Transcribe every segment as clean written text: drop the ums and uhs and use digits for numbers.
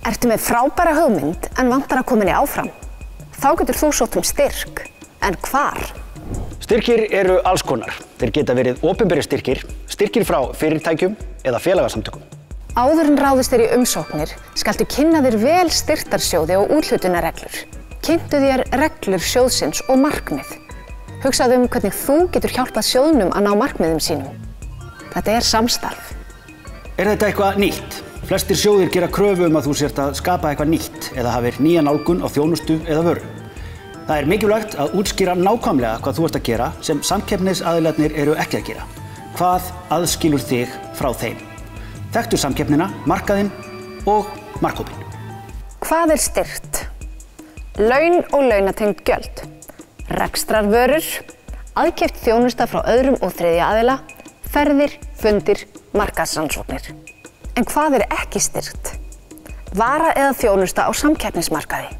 Ertu með frábæra hugmynd en vantar að koma henni áfram? Þá getur þú sótt styrk. En hvar? Styrkir eru alls konar. Þeir geta verið opinberir styrkir, styrkir frá fyrirtækjum eða félagasamtökum. Áður en ráðist í umsóknir, skaltu kynna þér vel styrktarsjóði og úthlutunarreglur. Kynntu þér reglur sjóðsins og markmið. Hugsaðu hvernig þú getur hjálpað sjóðnum að ná markmiðum sínum. Þetta er samstarf. Er þetta eitthvað nýtt? Flestir sjóðir gera kröfu að þú sért að skapa eitthvað nýtt eða hafir nýja nálgun á þjónustu eða vöru. Það er mikilvægt að útskýra nákvæmlega hvað þú ert að gera sem samkeppnisaðilarnir eru ekki að gera. Hvað aðskilur þig frá þeim? Þekktu samkeppnina, markaðinn og markhópinn. Hvað er styrkt? Laun og launatengd gjöld. Rekstrarvörur, aðkeypt þjónusta frá öðrum og þriðja aðila, ferðir, fundir, markaðsrannsóknir. En hvað er ekki styrkt? Vara eða þjónusta á samkeppnismarkaði.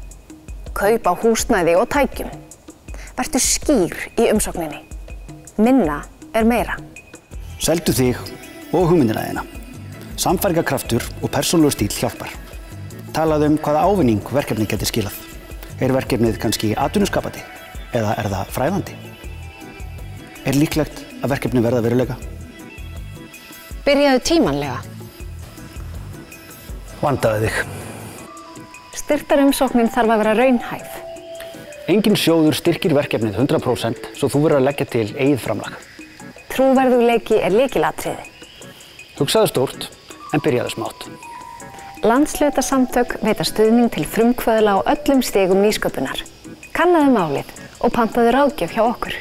Kaup á húsnæði og tækjum. Vertu skýr í umsókninni. Minna er meira. Seldu þig og hugmyndina þína. Samfæringarkraftur og persónulegur stíll hjálpar. Talaðu hvaða ávinning verkefni getur skilað. Er verkefnið kannski atvinnuskapandi eða er það fræðandi? Er líklegt að verkefni verða veruleika? Byrjaðu tímanlega. Vandaðu þig. Styrktarumsóknin þarf að vera raunhæf. Enginn sjóður styrkir verkefnið 100% svo þú verður að leggja til eigið framlag. Trúverðugleiki er lykilatriði. Hugsaðu stórt en byrjaðu smátt. Landshlutasamtök veita stuðning til frumkvöðla á öllum stigum nýsköpunar. Kannaðu málið og pantaðu ráðgjöf hjá okkur.